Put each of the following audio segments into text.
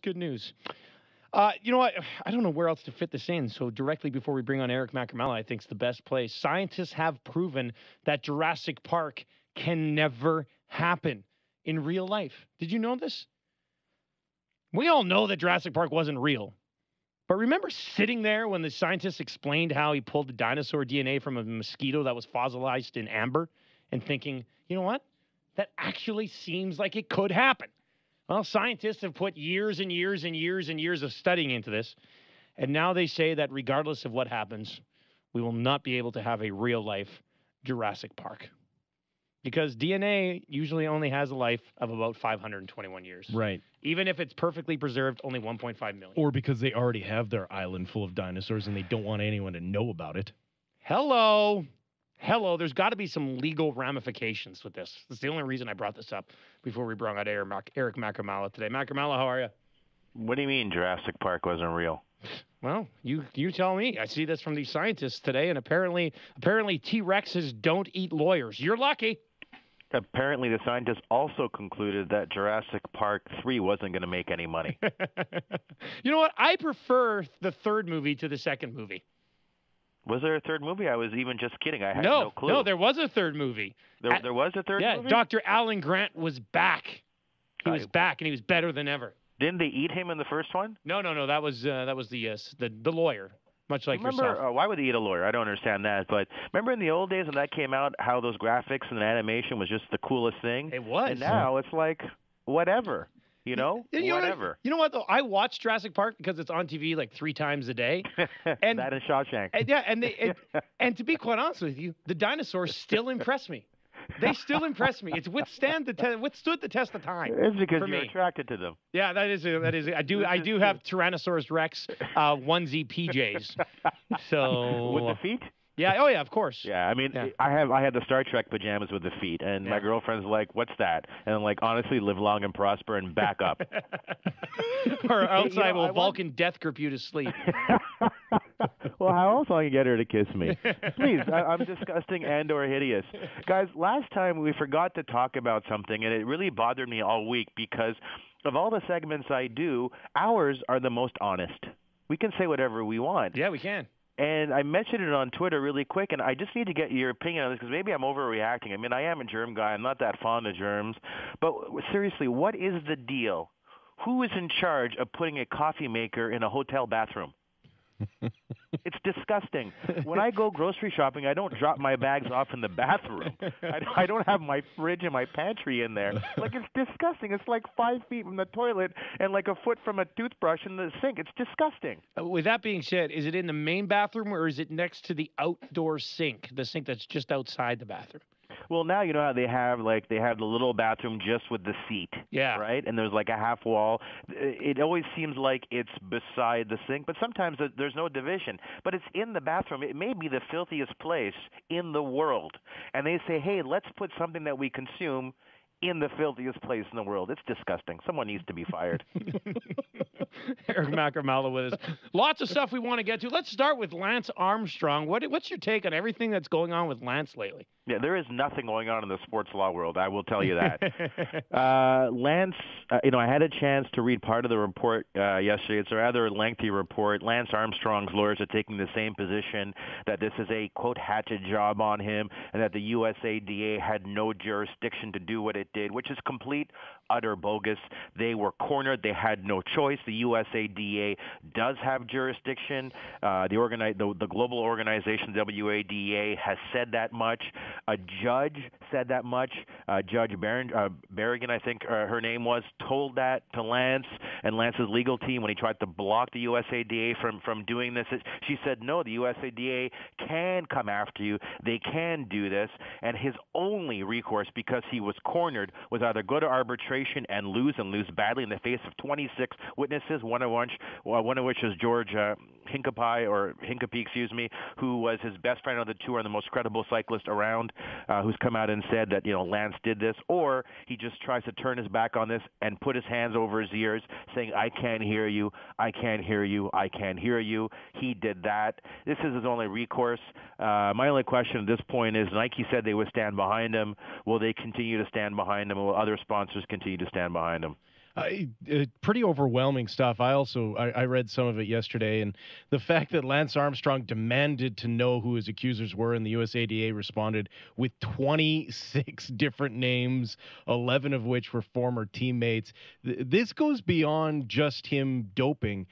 good news. You know what? I don't know where else to fit this in. So directly before we bring on Eric Macamala, I think it's the best place. Scientists have proven that Jurassic Park can never happen in real life. Did you know this? We all know that Jurassic Park wasn't real. But remember sitting there when the scientists explained how he pulled the dinosaur DNA from a mosquito that was fossilized in amber and thinking, you know what? That actually seems like it could happen. Well, scientists have put years and years and years and years of studying into this. And now they say that regardless of what happens, we will not be able to have a real life Jurassic Park. Because DNA usually only has a life of about 521 years. Right. Even if it's perfectly preserved, only 1.5 million. Or because they already have their island full of dinosaurs and they don't want anyone to know about it. Hello. There's got to be some legal ramifications with this. That's the only reason I brought this up before we brought out Eric Macamala today. Macamala, how are you? What do you mean Jurassic Park wasn't real? Well, you tell me. I see this from these scientists today, and apparently T-Rexes don't eat lawyers. You're lucky. Apparently, the scientists also concluded that Jurassic Park 3 wasn't going to make any money. You know what? I prefer the third movie to the second movie. Was there a third movie? I was even just kidding. I had no clue. No, there was a third movie. There was a third movie? Yeah, Dr. Alan Grant was back. He was back, and he was better than ever. Didn't they eat him in the first one? No. That was the lawyer. Much like yourself. Why would they eat a lawyer? I don't understand that. But remember in the old days when that came out, how those graphics and animation was just the coolest thing? It was. And now it's like, whatever. Whatever. You know what, though? I watch Jurassic Park because it's on TV like 3 times a day. And, that and Shawshank. And to be quite honest with you, the dinosaurs still impress me. They still impress me. It's withstood the test of time. It's because you're attracted to them. Yeah, that is. I do have Tyrannosaurus Rex onesie PJs. So with the feet. Yeah. Oh yeah. Of course. Yeah. I mean, yeah. I had the Star Trek pajamas with the feet, and my girlfriend's like, "What's that?" And I'm like, "Honestly, live long and prosper and back up." Or outside will Vulcan death grip you to sleep. Well, how else will I get her to kiss me? Please, I'm disgusting and/or hideous. Guys, last time we forgot to talk about something, and it really bothered me all week because of all the segments I do, ours are the most honest. We can say whatever we want. Yeah, we can. And I mentioned it on Twitter really quick, and I just need to get your opinion on this because maybe I'm overreacting. I mean, I am a germ guy. I'm not that fond of germs. But seriously, what is the deal? Who is in charge of putting a coffee maker in a hotel bathroom? It's disgusting. When I go grocery shopping, I don't drop my bags off in the bathroom. I don't have my fridge and my pantry in there. Like, it's disgusting. It's like 5 feet from the toilet and like a foot from a toothbrush in the sink. It's disgusting. With that being said, is it in the main bathroom or is it next to the outdoor sink, the sink that's just outside the bathroom? Well, now you know how they have the little bathroom just with the seat, yeah, right? And there's like a half wall. It always seems like it's beside the sink, but sometimes there's no division. But it's in the bathroom. It may be the filthiest place in the world, and they say, "Hey, let's put something that we consume in the filthiest place in the world." It's disgusting. Someone needs to be fired. Eric Macamala with us. Lots of stuff we want to get to. Let's start with Lance Armstrong. What's your take on everything that's going on with Lance lately? Yeah, there is nothing going on in the sports law world. I will tell you that. Lance, I had a chance to read part of the report yesterday. It's a rather lengthy report. Lance Armstrong's lawyers are taking the same position that this is a, quote, hatchet job on him and that the USADA had no jurisdiction to do what it did, which is complete, utter bogus. They were cornered. They had no choice. The USADA does have jurisdiction. The global organization, WADA, has said that much. A judge said that much. Judge Berrigan, I think her name was, told that to Lance and Lance's legal team when he tried to block the USADA from doing this. She said, no, the USADA can come after you. They can do this. And his only recourse, because he was cornered, was either go to arbitration and lose badly in the face of 26 witnesses, one of which is George Hincapie, who was his best friend on the tour and the most credible cyclist around, who's come out and said that, Lance did this, or he just tries to turn his back on this and put his hands over his ears saying, I can't hear you, I can't hear you, I can't hear you. He did that. This is his only recourse. My only question at this point is, Nike said they would stand behind him. Will they continue to stand behind him? Will other sponsors continue to stand behind him? Pretty overwhelming stuff. I read some of it yesterday, and the fact that Lance Armstrong demanded to know who his accusers were, and the USADA responded with 26 different names, 11 of which were former teammates. This goes beyond just him doping.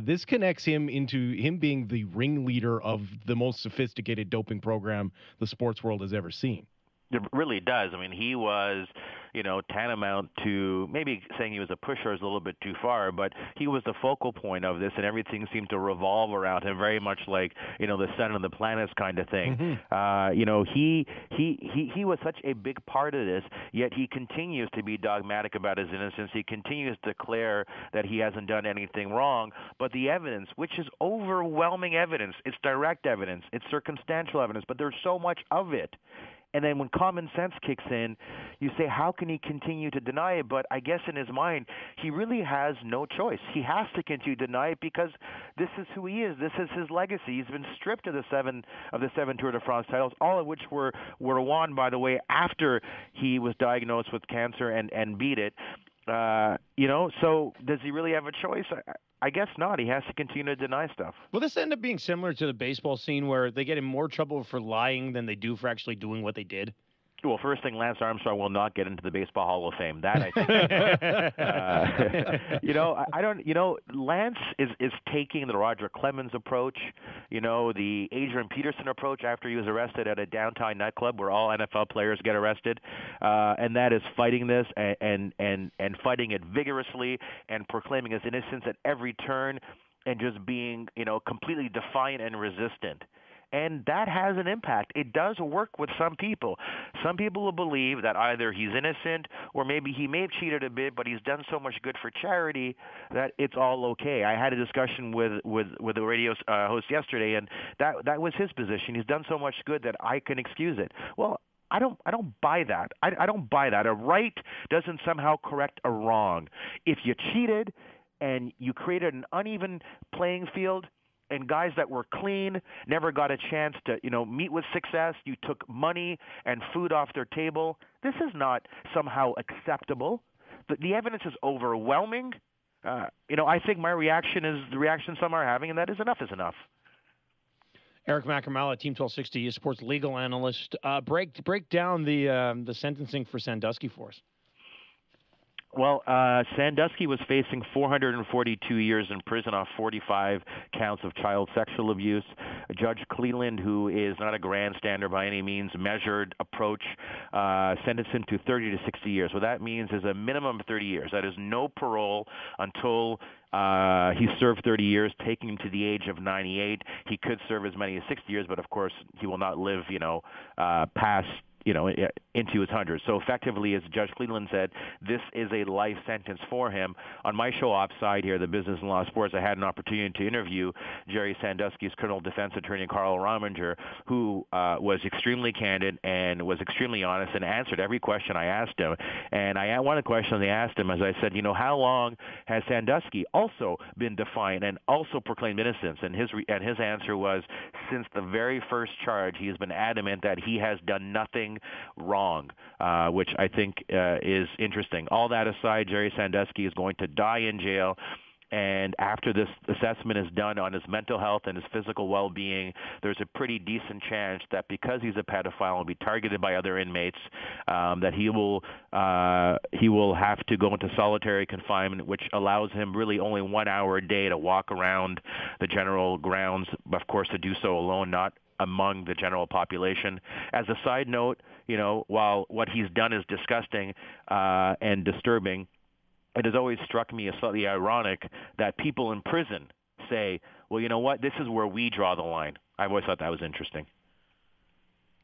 This connects him into him being the ringleader of the most sophisticated doping program the sports world has ever seen. It really does. I mean, he was, tantamount to maybe saying he was a pusher is a little bit too far, but he was the focal point of this, and everything seemed to revolve around him, very much like, the sun and the planets kind of thing. Mm-hmm. He was such a big part of this, yet he continues to be dogmatic about his innocence. He continues to declare that he hasn't done anything wrong, but the evidence, which is overwhelming evidence, it's direct evidence, it's circumstantial evidence, but there's so much of it. And then when common sense kicks in, you say, how can he continue to deny it? But I guess in his mind, he really has no choice. He has to continue to deny it because this is who he is. This is his legacy. He's been stripped of the seven Tour de France titles, all of which were won, by the way, after he was diagnosed with cancer and beat it. So does he really have a choice? I guess not. He has to continue to deny stuff. Will this end up being similar to the baseball scene where they get in more trouble for lying than they do for actually doing what they did? Well, first thing, Lance Armstrong will not get into the Baseball Hall of Fame. That I think. Lance is taking the Roger Clemens approach, the Adrian Peterson approach after he was arrested at a downtown nightclub where all NFL players get arrested, and that is fighting this and fighting it vigorously and proclaiming his innocence at every turn and just being, completely defiant and resistant. And that has an impact. It does work with some people. Some people will believe that either he's innocent or maybe he may have cheated a bit, but he's done so much good for charity that it's all okay. I had a discussion with the radio host yesterday, and that was his position. He's done so much good that I can excuse it. Well, I don't buy that. I don't buy that. A right doesn't somehow correct a wrong. If you cheated and you created an uneven playing field, and guys that were clean never got a chance to, meet with success. You took money and food off their table. This is not somehow acceptable. The evidence is overwhelming. I think my reaction is the reaction some are having, and that is enough is enough. Eric Macramala, Team 1260, sports legal analyst. Break down the sentencing for Sandusky for us. Well, Sandusky was facing 442 years in prison off 45 counts of child sexual abuse. Judge Cleland, who is not a grandstander by any means, measured approach, sentenced him to 30 to 60 years. What that means is a minimum of 30 years. That is no parole until he served 30 years, taking him to the age of 98. He could serve as many as 60 years, but of course he will not live, past into his hundreds. So effectively, as Judge Cleveland said, this is a life sentence for him. On my show Offside here, the Business and Law Sports, I had an opportunity to interview Jerry Sandusky's criminal defense attorney, Carl Rominger, who was extremely candid and was extremely honest and answered every question I asked him. And one of the questions I asked him, as I said, how long has Sandusky also been defiant and also proclaimed innocence? And his answer was, since the very first charge, he has been adamant that he has done nothing wrong, which I think is interesting. All that aside, Jerry Sandusky is going to die in jail. And after this assessment is done on his mental health and his physical well-being, there's a pretty decent chance that because he's a pedophile and will be targeted by other inmates, that he will have to go into solitary confinement, which allows him really only 1 hour a day to walk around the general grounds, of course, to do so alone, not among the general population. As a side note, while what he's done is disgusting and disturbing, it has always struck me as slightly ironic that people in prison say, well, you know what, this is where we draw the line. I've always thought that was interesting.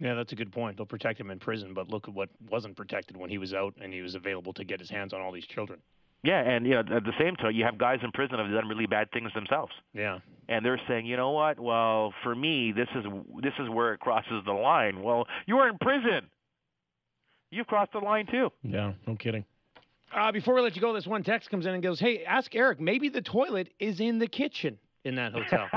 Yeah, that's a good point. They'll protect him in prison, but look at what wasn't protected when he was out and he was available to get his hands on all these children. Yeah, and at the same time, you have guys in prison that have done really bad things themselves. Yeah, and they're saying, you know what? Well, for me, this is where it crosses the line. Well, you are in prison. You've crossed the line too. Yeah, no kidding. Before we let you go, this one text comes in and goes, "Hey, ask Eric. Maybe the toilet is in the kitchen in that hotel.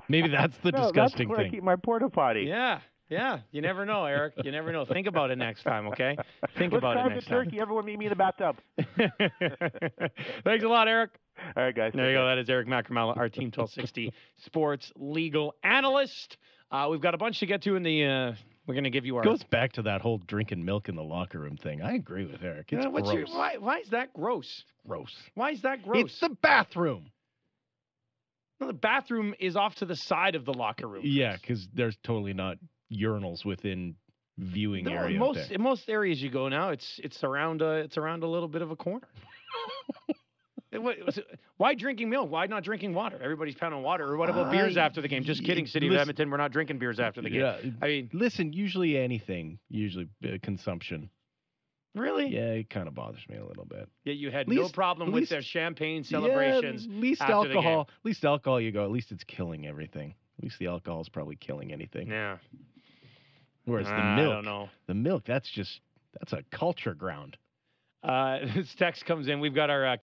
Maybe that's the disgusting that's where thing. I keep my porta potty. Yeah." Yeah, you never know, Eric. You never know. Think about it next time, okay? Think Let's about it carve next the turkey. Everyone meet me in the bathtub. Thanks a lot, Eric. All right, guys. There you go. That is Eric Macramella, our Team 1260 sports legal analyst. We've got a bunch to get to in the. We're going to give you our. Goes back to that whole drinking milk in the locker room thing. I agree with Eric. It's gross. Why is that gross? Gross. Why is that gross? It's the bathroom. No, the bathroom is off to the side of the locker room. Yeah, because there's totally not urinals within viewing area. In most areas you go now, it's around a little bit of a corner. Why drinking milk? Why not drinking water? Everybody's pounding water. Or what about beers after the game? Just kidding, City of Edmonton. We're not drinking beers after the game. Yeah, I mean, listen, usually anything, consumption. Really? Yeah, it kind of bothers me a little bit. Yeah, you had no problem with their champagne celebrations. Yeah, least after alcohol. The game. Least alcohol you go. At least it's killing everything. At least the alcohol is probably killing anything. Yeah. Whereas the milk, I don't know. The milk, that's a culture ground. This text comes in. We've got our